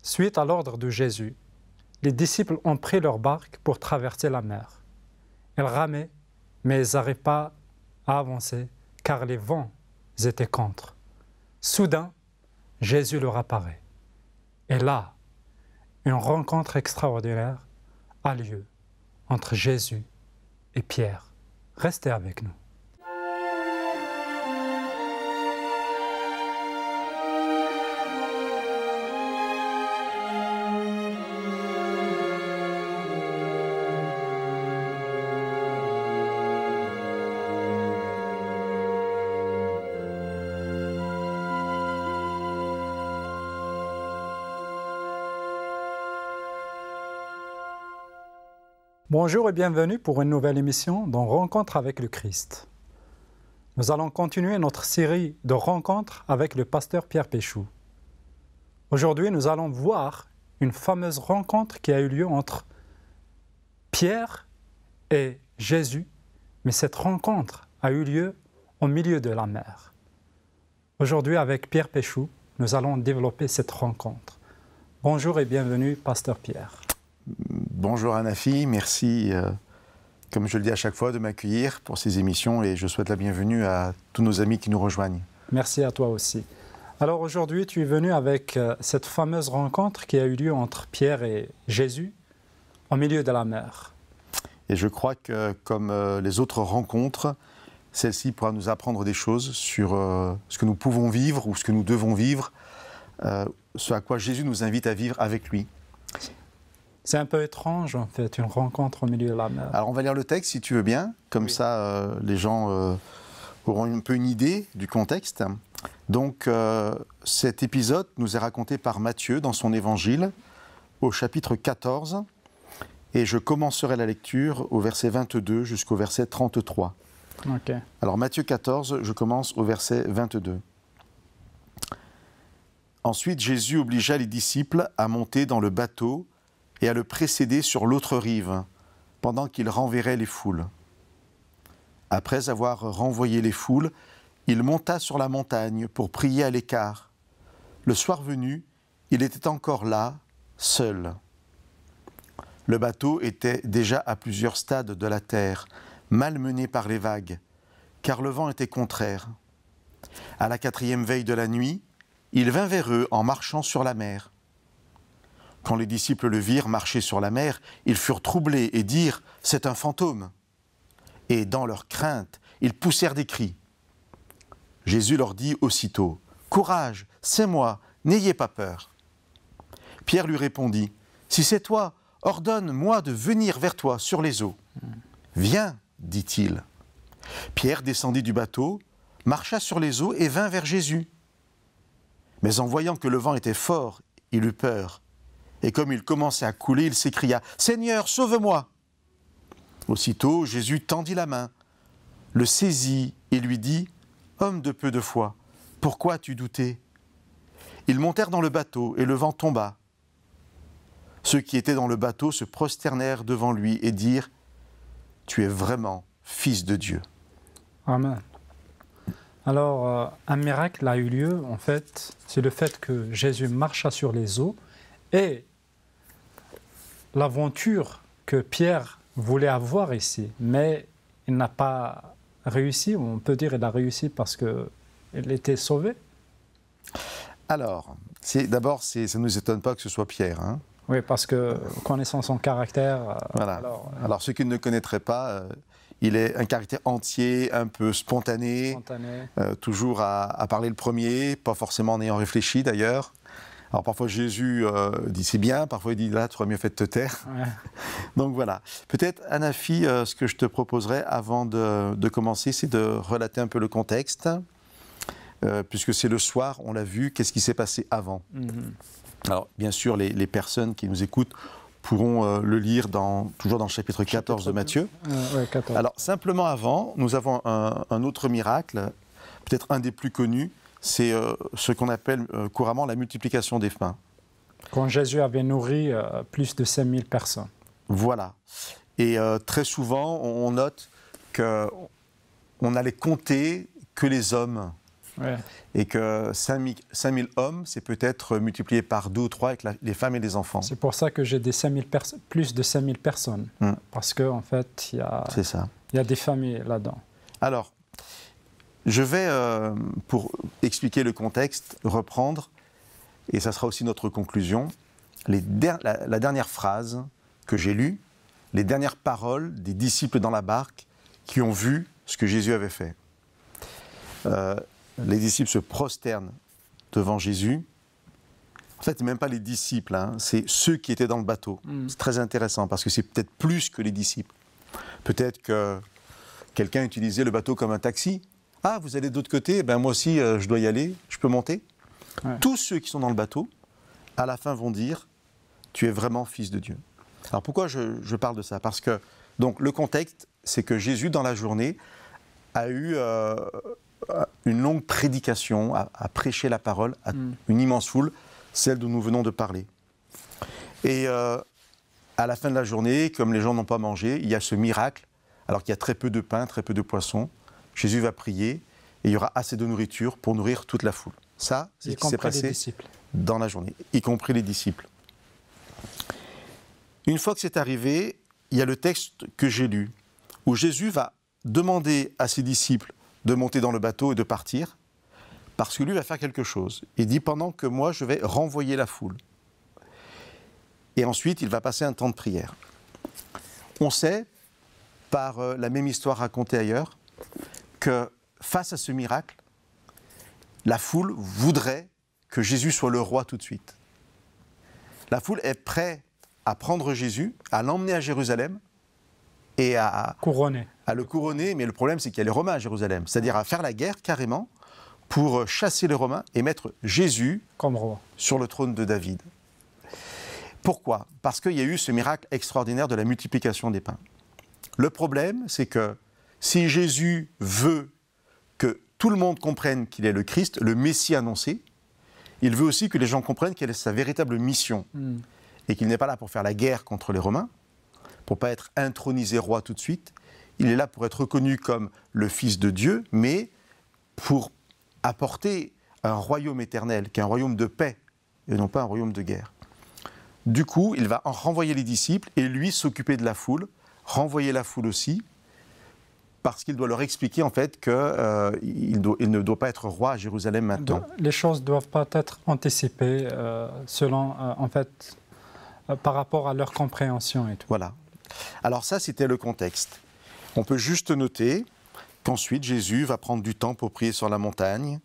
Suite à l'ordre de Jésus, les disciples ont pris leur barque pour traverser la mer. Ils ramaient, mais ils n'arrivaient pas à avancer car les vents étaient contre. Soudain, Jésus leur apparaît. Et là, une rencontre extraordinaire a lieu entre Jésus et Pierre. Restez avec nous. Bonjour et bienvenue pour une nouvelle émission dans Rencontre avec le Christ. Nous allons continuer notre série de rencontres avec le pasteur Pierre Péchou. Aujourd'hui, nous allons voir une fameuse rencontre qui a eu lieu entre Pierre et Jésus, mais cette rencontre a eu lieu au milieu de la mer. Aujourd'hui, avec Pierre Péchou, nous allons développer cette rencontre. Bonjour et bienvenue, pasteur Pierre. Bonjour Anafi, merci, comme je le dis à chaque fois, de m'accueillir pour ces émissions et je souhaite la bienvenue à tous nos amis qui nous rejoignent. Merci à toi aussi. Alors aujourd'hui, tu es venu avec cette fameuse rencontre qui a eu lieu entre Pierre et Jésus au milieu de la mer. Et je crois que comme les autres rencontres, celle-ci pourra nous apprendre des choses sur ce que nous pouvons vivre ou ce que nous devons vivre, ce à quoi Jésus nous invite à vivre avec lui. C'est un peu étrange, en fait, une rencontre au milieu de la mer. Alors, on va lire le texte, si tu veux bien. Comme ça, les gens auront un peu une idée du contexte. Donc, cet épisode nous est raconté par Matthieu dans son évangile, au chapitre 14. Et je commencerai la lecture au verset 22 jusqu'au verset 33. Okay. Alors, Matthieu 14, je commence au verset 22. Ensuite, Jésus obligea les disciples à monter dans le bateau et à le précéder sur l'autre rive, pendant qu'il renverrait les foules. Après avoir renvoyé les foules, il monta sur la montagne pour prier à l'écart. Le soir venu, il était encore là, seul. Le bateau était déjà à plusieurs stades de la terre, malmené par les vagues, car le vent était contraire. À la 4e veille de la nuit, il vint vers eux en marchant sur la mer. Quand les disciples le virent marcher sur la mer, ils furent troublés et dirent « C'est un fantôme !» Et dans leur crainte, ils poussèrent des cris. Jésus leur dit aussitôt « Courage, c'est moi, n'ayez pas peur !» Pierre lui répondit « Si c'est toi, ordonne-moi de venir vers toi sur les eaux. »« Viens, dit-il. » Pierre descendit du bateau, marcha sur les eaux et vint vers Jésus. Mais en voyant que le vent était fort, il eut peur. Et comme il commençait à couler, il s'écria « Seigneur, sauve-moi » Aussitôt, Jésus tendit la main, le saisit et lui dit « Homme de peu de foi, pourquoi as-tu douté ?» Ils montèrent dans le bateau et le vent tomba. Ceux qui étaient dans le bateau se prosternèrent devant lui et dirent « Tu es vraiment Fils de Dieu. » Amen. Alors, un miracle a eu lieu, en fait, c'est le fait que Jésus marcha sur les eaux et l'aventure que Pierre voulait avoir ici, mais il n'a pas réussi, on peut dire qu'il a réussi parce qu'il était sauvé. Alors, d'abord, ça ne nous étonne pas que ce soit Pierre. Hein. Oui, parce que connaissant son caractère... Voilà. Alors, ceux qui ne le connaîtraient pas, il est un caractère entier, un peu spontané. Toujours à parler le premier, pas forcément en ayant réfléchi d'ailleurs. Alors parfois Jésus dit c'est bien, parfois il dit là tu aurais mieux fait de te taire. Ouais. Donc voilà. Peut-être Anafi, ce que je te proposerais avant de commencer, c'est de relater un peu le contexte, puisque c'est le soir, on l'a vu, qu'est-ce qui s'est passé avant. Alors bien sûr les personnes qui nous écoutent pourront le lire toujours dans le chapitre 14 de Matthieu. Ouais, 14. Alors simplement avant, nous avons un autre miracle, peut-être un des plus connus, c'est ce qu'on appelle couramment la multiplication des pains. Quand Jésus avait nourri plus de 5000 personnes. Voilà. Et très souvent, on note qu'on n'allait compter que les hommes Ouais. Et que 5000 hommes, c'est peut-être multiplié par 2 ou 3 avec les femmes et les enfants. C'est pour ça que j'ai plus de 5000 personnes. Parce qu'en fait, il y a des familles là-dedans. Alors, je vais, pour expliquer le contexte, reprendre, et ça sera aussi notre conclusion, la dernière phrase que j'ai lue, les dernières paroles des disciples dans la barque qui ont vu ce que Jésus avait fait. Les disciples se prosternent devant Jésus. En fait, ce n'est même pas les disciples, hein, c'est ceux qui étaient dans le bateau. C'est très intéressant parce que c'est peut-être plus que les disciples. Peut-être que quelqu'un utilisait le bateau comme un taxi. Ah, vous allez de l'autre côté, ben moi aussi je dois y aller, je peux monter. Ouais. Tous ceux qui sont dans le bateau, à la fin vont dire « Tu es vraiment fils de Dieu ». Alors pourquoi je parle de ça? Parce que donc, le contexte, c'est que Jésus, dans la journée, a eu une longue prédication, a prêché la parole à une immense foule, celle dont nous venons de parler. Et à la fin de la journée, comme les gens n'ont pas mangé, il y a ce miracle, alors qu'il y a très peu de pain, très peu de poissons. Jésus va prier et il y aura assez de nourriture pour nourrir toute la foule. Ça, c'est ce qui s'est passé dans la journée, y compris les disciples. Une fois que c'est arrivé, il y a le texte que j'ai lu, où Jésus va demander à ses disciples de monter dans le bateau et de partir, parce que lui va faire quelque chose. Il dit, pendant que moi, je vais renvoyer la foule. Et ensuite, il va passer un temps de prière. On sait, par la même histoire racontée ailleurs, que face à ce miracle, la foule voudrait que Jésus soit le roi tout de suite. La foule est prête à prendre Jésus, à l'emmener à Jérusalem et à le couronner. Mais le problème, c'est qu'il y a les Romains à Jérusalem. C'est-à-dire à faire la guerre carrément pour chasser les Romains et mettre Jésus comme roi sur le trône de David. Pourquoi? Parce qu'il y a eu ce miracle extraordinaire de la multiplication des pains. Le problème, c'est que si Jésus veut que tout le monde comprenne qu'il est le Christ, le Messie annoncé, il veut aussi que les gens comprennent quelle est sa véritable mission. Et qu'il n'est pas là pour faire la guerre contre les Romains, pour ne pas être intronisé roi tout de suite. Il est là pour être reconnu comme le Fils de Dieu, mais pour apporter un royaume éternel, qui est un royaume de paix, et non pas un royaume de guerre. Du coup, il va en renvoyer les disciples, et lui s'occuper de la foule, renvoyer la foule aussi, parce qu'il doit leur expliquer en fait qu'il il ne doit pas être roi à Jérusalem maintenant. Les choses ne doivent pas être anticipées selon, en fait, par rapport à leur compréhension et tout. Voilà. Alors ça, c'était le contexte. On peut juste noter qu'ensuite, Jésus va prendre du temps pour prier sur la montagne.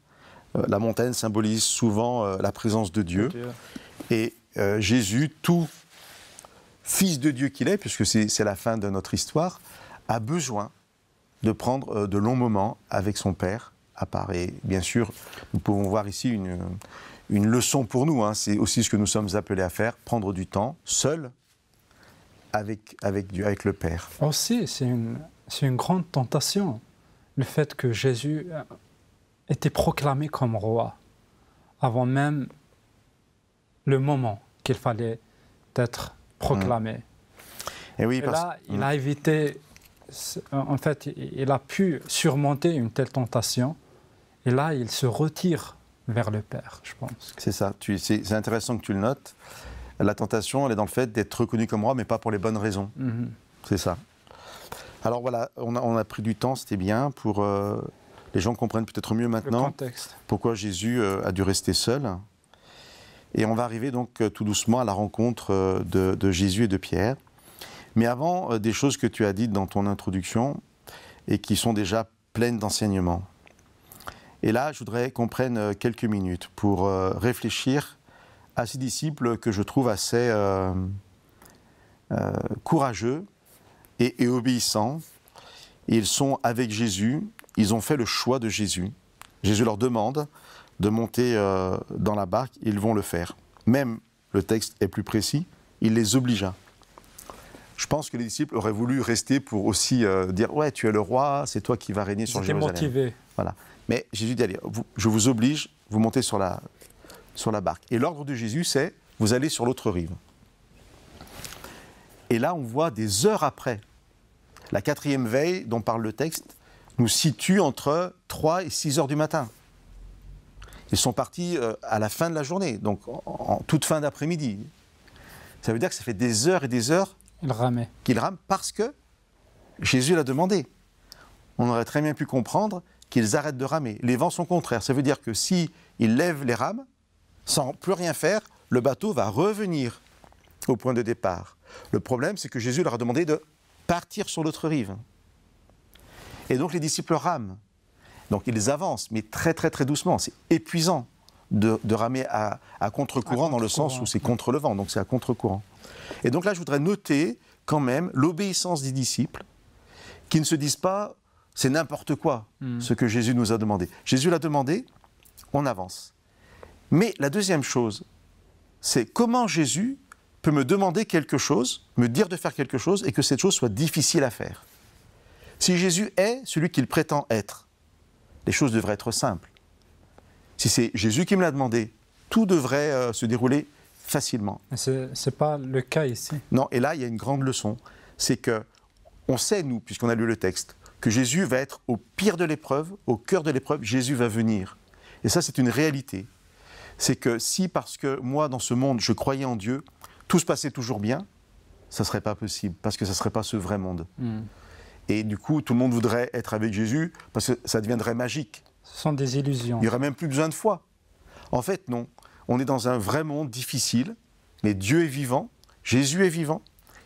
La montagne symbolise souvent la présence de Dieu. Et Jésus, tout fils de Dieu qu'il est, puisque c'est la fin de notre histoire, a besoin de prendre de longs moments avec son Père à part. Et bien sûr, nous pouvons voir ici une leçon pour nous, hein. C'est aussi ce que nous sommes appelés à faire, prendre du temps seul avec Dieu, avec le Père. Aussi, c'est une grande tentation, le fait que Jésus était proclamé comme roi, avant même le moment qu'il fallait être proclamé. Et oui, là, il a évité, en fait, il a pu surmonter une telle tentation, et là, il se retire vers le Père, je pense. C'est ça, c'est intéressant que tu le notes. La tentation, elle est dans le fait d'être reconnu comme roi, mais pas pour les bonnes raisons. C'est ça. Alors voilà, on a pris du temps, c'était bien, pour les gens comprennent peut-être mieux maintenant pourquoi Jésus a dû rester seul. Et on va arriver donc tout doucement à la rencontre de Jésus et de Pierre. Mais avant, des choses que tu as dites dans ton introduction et qui sont déjà pleines d'enseignements. Et là, je voudrais qu'on prenne quelques minutes pour réfléchir à ces disciples que je trouve assez courageux et obéissants. Ils sont avec Jésus, ils ont fait le choix de Jésus. Jésus leur demande de monter dans la barque, ils vont le faire. Même, le texte est plus précis, il les obligea. Je pense que les disciples auraient voulu rester pour aussi dire « Ouais, tu es le roi, c'est toi qui vas régner sur Jérusalem. » Ils étaient motivés. Voilà. Mais Jésus dit « Allez, je vous oblige, vous montez sur la barque. » Et l'ordre de Jésus, c'est « Vous allez sur l'autre rive. » Et là, on voit des heures après, la 4e veille dont parle le texte, nous situe entre 3 et 6 heures du matin. Ils sont partis à la fin de la journée, donc en toute fin d'après-midi. Ça veut dire que ça fait des heures et des heures qu'ils rament parce que Jésus l'a demandé. On aurait très bien pu comprendre qu'ils arrêtent de ramer. Les vents sont contraires. Ça veut dire que s'ils lèvent les rames, sans plus rien faire, le bateau va revenir au point de départ. Le problème, c'est que Jésus leur a demandé de partir sur l'autre rive. Et donc les disciples rament. Donc ils avancent, mais très très très doucement. C'est épuisant de ramer à contre-courant, dans le sens où c'est contre le vent, donc c'est à contre-courant. Et donc là, je voudrais noter quand même l'obéissance des disciples, qui ne se disent pas « c'est n'importe quoi ce que Jésus nous a demandé ». Jésus l'a demandé, on avance. Mais la deuxième chose, c'est comment Jésus peut me demander quelque chose, me dire de faire quelque chose, et que cette chose soit difficile à faire. Si Jésus est celui qu'il prétend être, les choses devraient être simples. Si c'est Jésus qui me l'a demandé, tout devrait se dérouler facilement. Ce n'est pas le cas ici. Non, et là, il y a une grande leçon. C'est que on sait, nous, puisqu'on a lu le texte, que Jésus va être au pire de l'épreuve, au cœur de l'épreuve, Jésus va venir. Et ça, c'est une réalité. C'est que si, parce que moi, dans ce monde, je croyais en Dieu, tout se passait toujours bien, ça ne serait pas possible, parce que ça ne serait pas ce vrai monde. Et du coup, tout le monde voudrait être avec Jésus, parce que ça deviendrait magique. Ce sont des illusions. Il n'y aurait même plus besoin de foi. En fait, non. On est dans un vrai monde difficile, mais Dieu est vivant, Jésus est vivant,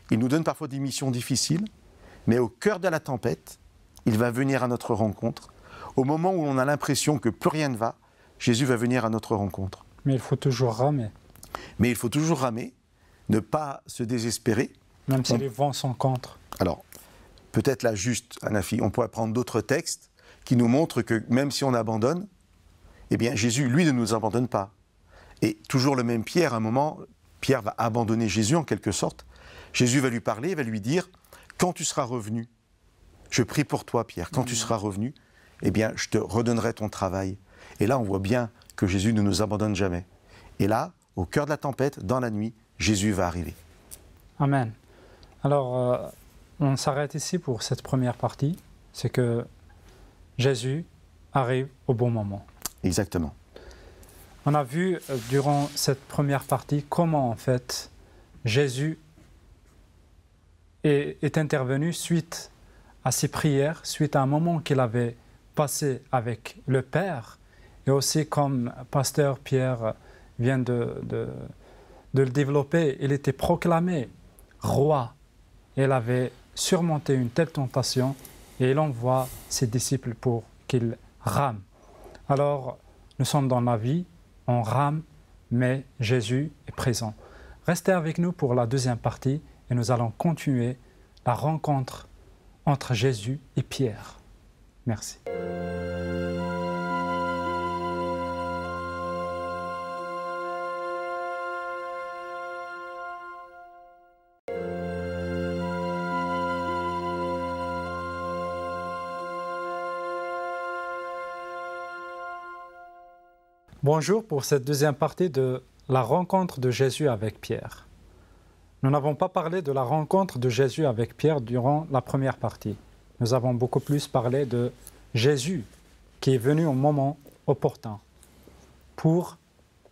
il nous donne parfois des missions difficiles, mais au cœur de la tempête, il va venir à notre rencontre. Au moment où on a l'impression que plus rien ne va, Jésus va venir à notre rencontre. Mais il faut toujours ramer. Mais il faut toujours ramer, ne pas se désespérer. Même si les vents sont contre. Alors, peut-être là juste, Anafi, on pourrait prendre d'autres textes qui nous montrent que même si on abandonne, eh bien Jésus, lui, ne nous abandonne pas. Et toujours le même Pierre, à un moment, Pierre va abandonner Jésus en quelque sorte. Jésus va lui parler, il va lui dire « Quand tu seras revenu, je prie pour toi, Pierre, quand tu seras revenu, eh bien, je te redonnerai ton travail. » Et là, on voit bien que Jésus ne nous abandonne jamais. Et là, au cœur de la tempête, dans la nuit, Jésus va arriver. Amen. Alors, on s'arrête ici pour cette première partie. C'est que Jésus arrive au bon moment. Exactement. On a vu durant cette première partie comment, en fait, Jésus est intervenu suite à ses prières, suite à un moment qu'il avait passé avec le Père, et aussi comme pasteur Pierre vient de le développer, il était proclamé roi. Il avait surmonté une telle tentation et il envoie ses disciples pour qu'ils rament. Alors, nous sommes dans la vie, on rame, mais Jésus est présent. Restez avec nous pour la deuxième partie et nous allons continuer la rencontre entre Jésus et Pierre. Merci. Bonjour pour cette deuxième partie de la rencontre de Jésus avec Pierre. Nous n'avons pas parlé de la rencontre de Jésus avec Pierre durant la première partie. Nous avons beaucoup plus parlé de Jésus qui est venu au moment opportun pour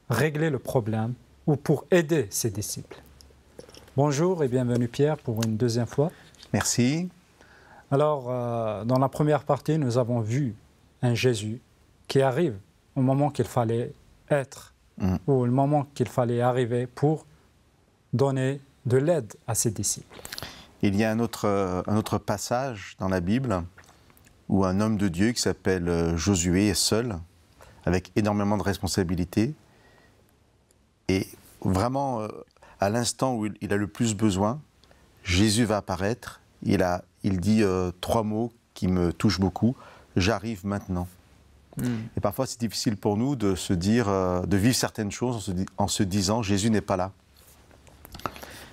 régler le problème ou pour aider ses disciples. Bonjour et bienvenue Pierre pour une deuxième fois. Merci. Alors, dans la première partie, nous avons vu un Jésus qui arrive au moment qu'il fallait être ou le moment qu'il fallait arriver pour donner de l'aide à ses disciples. Il y a un autre passage dans la Bible où un homme de Dieu qui s'appelle Josué est seul, avec énormément de responsabilités. Et vraiment, à l'instant où il a le plus besoin, Jésus va apparaître. Il dit 3 mots qui me touchent beaucoup. « J'arrive maintenant ». Et parfois, c'est difficile pour nous de se dire, de vivre certaines choses en se disant « Jésus n'est pas là ».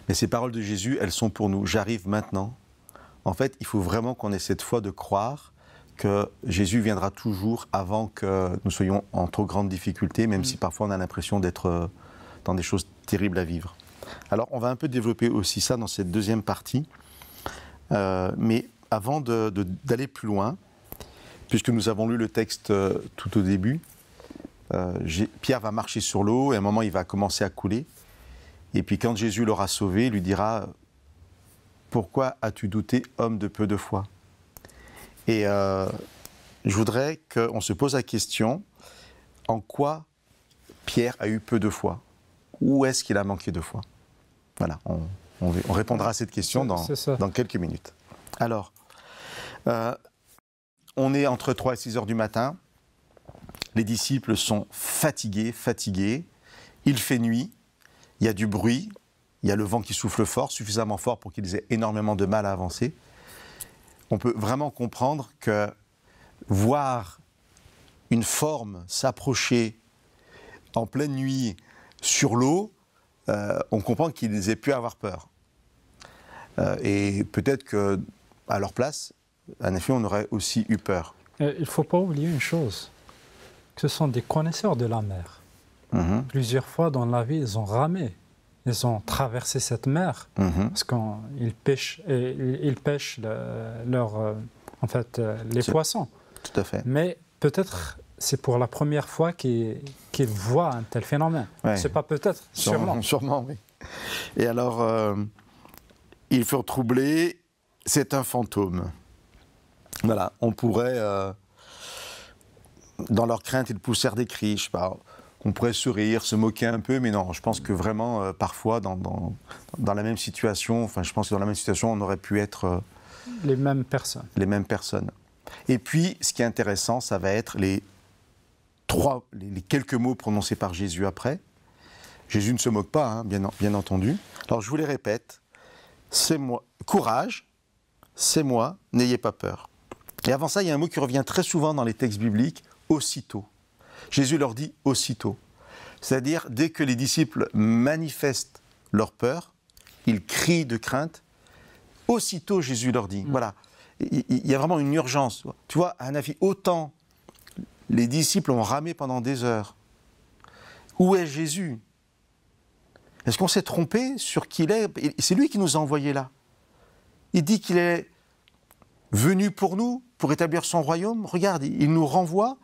Mais ces paroles de Jésus, elles sont pour nous. « J'arrive maintenant ». En fait, il faut vraiment qu'on ait cette foi de croire que Jésus viendra toujours avant que nous soyons en trop grande difficulté, même si parfois on a l'impression d'être dans des choses terribles à vivre. Alors, on va un peu développer aussi ça dans cette deuxième partie. Mais avant d'aller plus loin, puisque nous avons lu le texte tout au début, Pierre va marcher sur l'eau et à un moment il va commencer à couler. Et puis quand Jésus l'aura sauvé, il lui dira « Pourquoi as-tu douté, homme de peu de foi ?» Et je voudrais qu'on se pose la question, en quoi Pierre a eu peu de foi? Où est-ce qu'il a manqué de foi? Voilà, on répondra à cette question dans quelques minutes. Alors, on est entre 3 et 6 heures du matin. Les disciples sont fatigués. Il fait nuit, il y a du bruit, il y a le vent qui souffle fort, suffisamment fort pour qu'ils aient énormément de mal à avancer. On peut vraiment comprendre que voir une forme s'approcher en pleine nuit sur l'eau, on comprend qu'ils aient pu avoir peur. Et peut-être qu'à leur place, en effet, on aurait aussi eu peur. Il ne faut pas oublier une chose, que ce sont des connaisseurs de la mer. Plusieurs fois dans la vie, ils ont ramé. Ils ont traversé cette mer parce qu'ils pêchent, les poissons. Tout à fait. Mais peut-être c'est pour la première fois qu'ils voient un tel phénomène. Ouais. C'est pas peut-être, sûrement. Sûrement, oui. Et alors, ils furent troublés, c'est un fantôme. Voilà, on pourrait, dans leur crainte, ils poussèrent des cris, je sais pas. On pourrait sourire, se moquer un peu, mais non, je pense que vraiment, parfois, dans la même situation, enfin, je pense que dans la même situation, on aurait pu être... les mêmes personnes. Les mêmes personnes. Et puis, ce qui est intéressant, ça va être les quelques mots prononcés par Jésus après. Jésus ne se moque pas, hein, bien entendu. Alors, je vous les répète. C'est moi, courage, c'est moi, n'ayez pas peur. Et avant ça, il y a un mot qui revient très souvent dans les textes bibliques, aussitôt. Jésus leur dit aussitôt. C'est-à-dire, dès que les disciples manifestent leur peur, ils crient de crainte, aussitôt Jésus leur dit, voilà, il y a vraiment une urgence. Tu vois, Hanafi, autant les disciples ont ramé pendant des heures. Où est Jésus? Est-ce qu'on s'est trompé sur qui il est? C'est lui qui nous a envoyés là. Il dit qu'il est venu pour nous, pour établir son royaume. Regarde, il nous renvoie.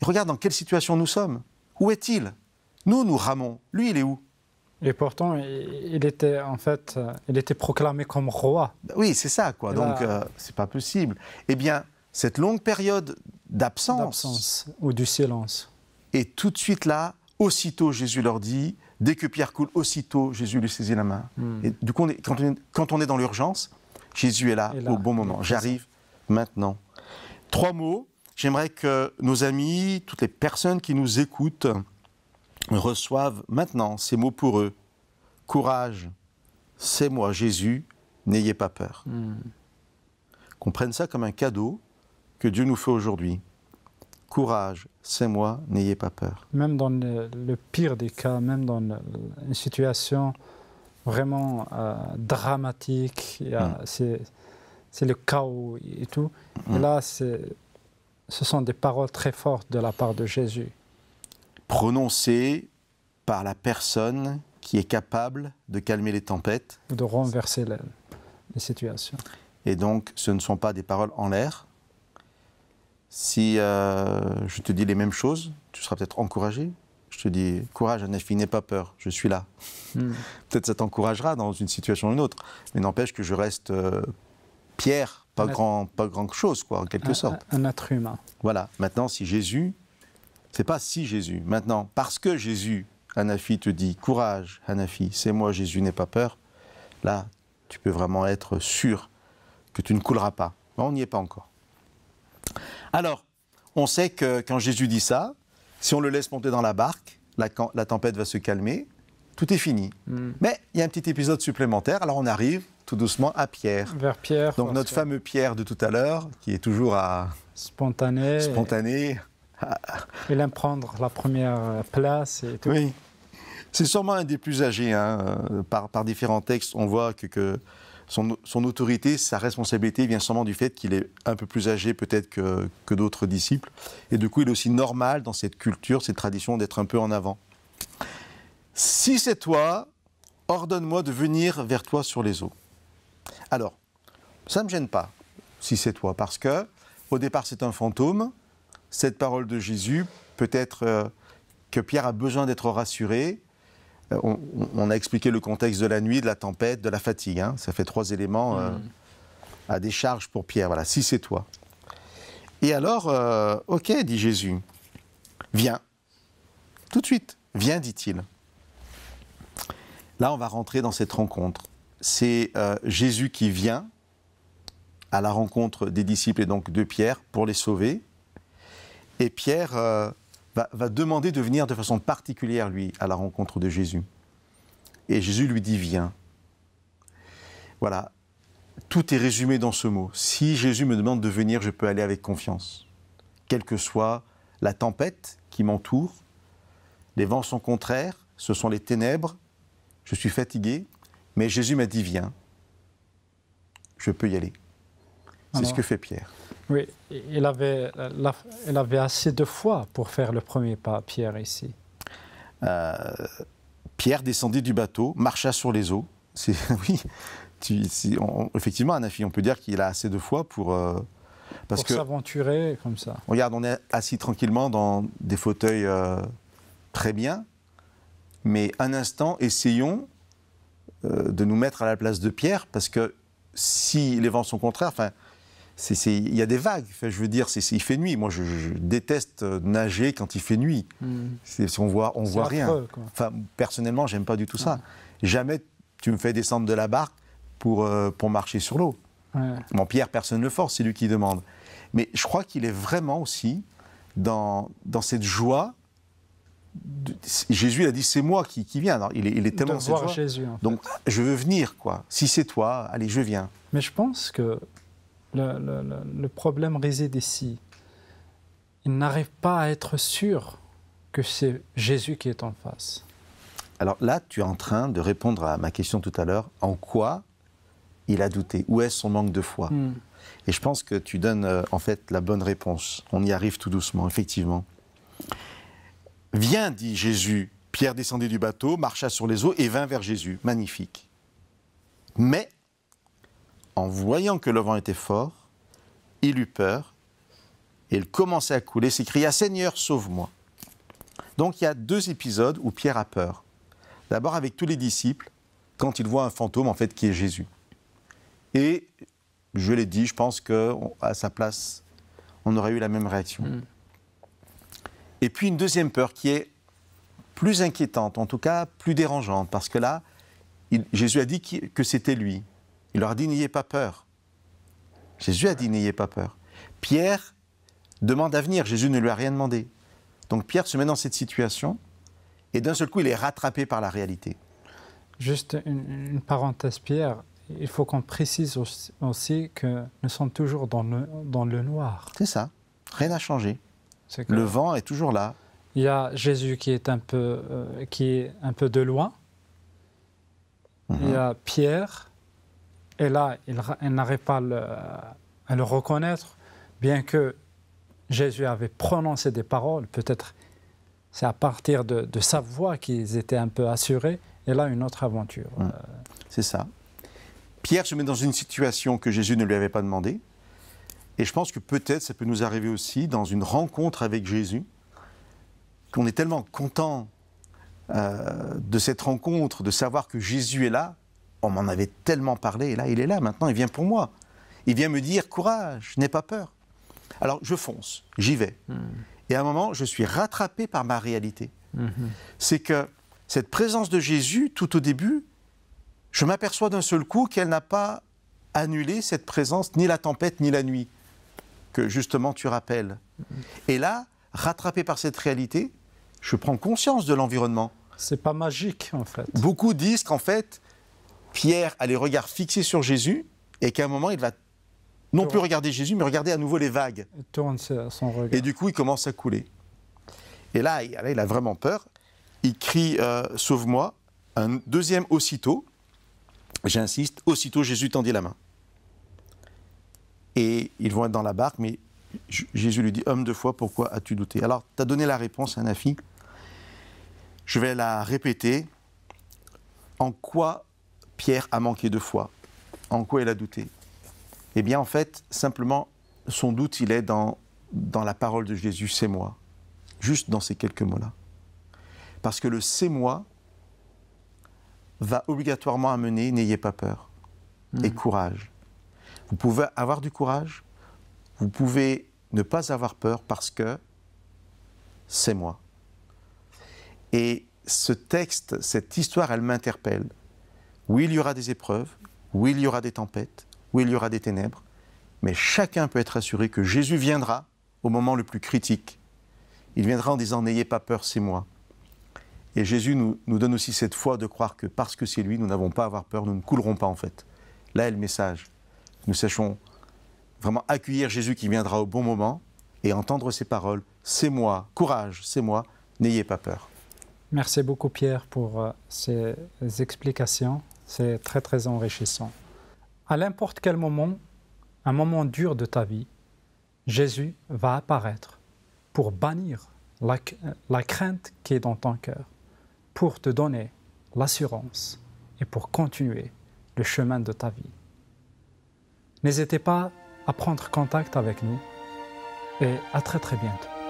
Regarde dans quelle situation nous sommes. Où est-il? Nous ramons. Lui, il est où? Et pourtant, il était proclamé comme roi. Oui, c'est ça, quoi. Donc, c'est pas possible. Eh bien, cette longue période d'absence ou du silence. Et tout de suite là, aussitôt, Jésus leur dit, dès que Pierre coule, aussitôt, Jésus lui saisit la main. Et du coup, quand on est dans l'urgence, Jésus est là au bon moment. J'arrive maintenant. 3 mots. J'aimerais que nos amis, toutes les personnes qui nous écoutent, reçoivent maintenant ces mots pour eux. Courage, c'est moi, Jésus, n'ayez pas peur. Qu'on prenne ça comme un cadeau que Dieu nous fait aujourd'hui. Courage, c'est moi, n'ayez pas peur. Même dans le pire des cas, même dans une situation vraiment dramatique, c'est le chaos et tout. Et là, ce sont des paroles très fortes de la part de Jésus. Prononcées par la personne qui est capable de calmer les tempêtes. De renverser les situations. Et donc, ce ne sont pas des paroles en l'air. Si je te dis les mêmes choses, tu seras peut-être encouragé. Je te dis, courage, Hanafi, n'aie pas peur, je suis là. Peut-être ça t'encouragera dans une situation ou une autre. Mais n'empêche que je reste Pierre, pas grand chose, quoi, en quelque sorte. Un être humain. Voilà. Maintenant, si Jésus, c'est pas si Jésus. Maintenant, parce que Jésus, Hanafi, te dit, courage, Hanafi, c'est moi, Jésus, n'aie pas peur. Là, tu peux vraiment être sûr que tu ne couleras pas. Mais on n'y est pas encore. Alors, on sait que quand Jésus dit ça, si on le laisse monter dans la barque, la tempête va se calmer, tout est fini. Mais il y a un petit épisode supplémentaire, alors on arrive tout doucement à Pierre. Vers Pierre. Donc notre fameux Pierre de tout à l'heure, qui est toujours spontané. Il aime prendre la première place et tout. Oui, c'est sûrement un des plus âgés. Par différents textes, on voit que son autorité, sa responsabilité vient sûrement du fait qu'il est un peu plus âgé peut-être que d'autres disciples. Et du coup, il est aussi normal dans cette culture, cette tradition d'être un peu en avant. Si c'est toi, ordonne-moi de venir vers toi sur les eaux. Alors, ça ne me gêne pas, si c'est toi, parce que au départ, c'est un fantôme. Cette parole de Jésus peut être que Pierre a besoin d'être rassuré. On a expliqué le contexte de la nuit, de la tempête, de la fatigue. Hein. Ça fait 3 éléments à décharge pour Pierre. Voilà, si c'est toi. Et alors, ok, dit Jésus, viens. Tout de suite, viens, dit-il. Là, on va rentrer dans cette rencontre. C'est Jésus qui vient à la rencontre des disciples et donc de Pierre pour les sauver. Et Pierre va demander de venir de façon particulière, lui, à la rencontre de Jésus. Et Jésus lui dit, viens. Voilà, tout est résumé dans ce mot. Si Jésus me demande de venir, je peux aller avec confiance. Quelle que soit la tempête qui m'entoure, les vents sont contraires, ce sont les ténèbres, je suis fatigué, mais Jésus m'a dit, viens. Je peux y aller. C'est ce que fait Pierre. Oui, il avait assez de foi pour faire le premier pas, Pierre, ici. Pierre descendit du bateau, marcha sur les eaux. Oui, effectivement, Anafi, on peut dire qu'il a assez de foi pour s'aventurer comme ça. Regarde, on est assis tranquillement dans des fauteuils très bien, mais un instant, essayons de nous mettre à la place de Pierre, parce que si les vents sont contraires, enfin, il y a des vagues. Enfin, je veux dire, il fait nuit. Moi, je déteste nager quand il fait nuit. On voit rien. Affreux, quoi. Enfin, personnellement, j'aime pas du tout ça. Jamais tu me fais descendre de la barque pour marcher sur l'eau. Ouais. Bon, Pierre, personne ne le force, c'est lui qui demande. Mais je crois qu'il est vraiment aussi dans cette joie. Jésus a dit, c'est moi qui viens. Alors, il est tellement de voir Jésus, en fait. Donc, je veux venir, quoi. Si c'est toi, allez, je viens. Mais je pense que le problème réside ici. Il n'arrive pas à être sûr que c'est Jésus qui est en face. Alors là, tu es en train de répondre à ma question tout à l'heure. En quoi il a douté? Où est son manque de foi? Et je pense que tu donnes en fait la bonne réponse. On y arrive tout doucement, effectivement. Viens, dit Jésus. Pierre descendit du bateau, marcha sur les eaux et vint vers Jésus. Magnifique. Mais, en voyant que le vent était fort, il eut peur et il commençait à couler, s'écria « Seigneur, sauve-moi ». Donc il y a 2 épisodes où Pierre a peur. D'abord avec tous les disciples, quand ils voient un fantôme en fait qui est Jésus. Et je l'ai dit, je pense qu'à sa place, on aurait eu la même réaction. Et puis une deuxième peur qui est plus inquiétante, en tout cas plus dérangeante, parce que là, Jésus a dit que c'était lui. Il leur a dit « N'ayez pas peur ». Jésus a dit « N'ayez pas peur ». Pierre demande à venir, Jésus ne lui a rien demandé. Donc Pierre se met dans cette situation et d'un seul coup, il est rattrapé par la réalité. Juste une parenthèse, Pierre, il faut qu'on précise aussi que nous sommes toujours dans le noir. C'est ça, rien n'a changé. Le vent est toujours là. Il y a Jésus qui est un peu de loin. Il y a Pierre, et là, il n'arrive pas à le reconnaître, bien que Jésus avait prononcé des paroles, peut-être c'est à partir de sa voix qu'ils étaient un peu assurés, et là, une autre aventure. C'est ça. Pierre se met dans une situation que Jésus ne lui avait pas demandé, et je pense que peut-être ça peut nous arriver aussi dans une rencontre avec Jésus, qu'on est tellement content de cette rencontre, de savoir que Jésus est là. On m'en avait tellement parlé, et là, il est là, maintenant, il vient pour moi. Il vient me dire, courage, n'aie pas peur. Alors, je fonce, j'y vais. Et à un moment, je suis rattrapé par ma réalité. C'est que cette présence de Jésus, tout au début, je m'aperçois d'un seul coup qu'elle n'a pas annulé cette présence, ni la tempête, ni la nuit, que justement tu rappelles. Et là, rattrapé par cette réalité, je prends conscience de l'environnement. C'est pas magique, en fait. Beaucoup disent qu'en fait, Pierre a les regards fixés sur Jésus et qu'à un moment, il va non plus regarder Jésus, mais regarder à nouveau les vagues. Il tourne son regard. Et du coup, il commence à couler. Et là, il a vraiment peur. Il crie « Sauve-moi ». Un deuxième aussitôt, j'insiste, aussitôt Jésus tendit la main. Et ils vont être dans la barque, mais Jésus lui dit « Homme de foi, pourquoi as-tu douté ?» Alors, tu as donné la réponse, Anafi. Je vais la répéter. En quoi Pierre a manqué de foi? En quoi il a douté? Eh bien, en fait, simplement, son doute, il est dans la parole de Jésus, c'est moi. Juste dans ces quelques mots-là. Parce que le c'est moi va obligatoirement amener n'ayez pas peur et courage. Vous pouvez avoir du courage, vous pouvez ne pas avoir peur parce que c'est moi. Et ce texte, cette histoire, elle m'interpelle. Oui, il y aura des épreuves, oui, il y aura des tempêtes, oui, il y aura des ténèbres, mais chacun peut être assuré que Jésus viendra au moment le plus critique. Il viendra en disant « N'ayez pas peur, c'est moi ». Et Jésus nous donne aussi cette foi de croire que parce que c'est lui, nous n'avons pas à avoir peur, nous ne coulerons pas en fait. Là est le message. Nous sachons vraiment accueillir Jésus qui viendra au bon moment et entendre ses paroles. C'est moi, courage, c'est moi, n'ayez pas peur. Merci beaucoup Pierre pour ces explications. C'est très très enrichissant. À n'importe quel moment, un moment dur de ta vie, Jésus va apparaître pour bannir la crainte qui est dans ton cœur, pour te donner l'assurance et pour continuer le chemin de ta vie. N'hésitez pas à prendre contact avec nous et à très très bientôt.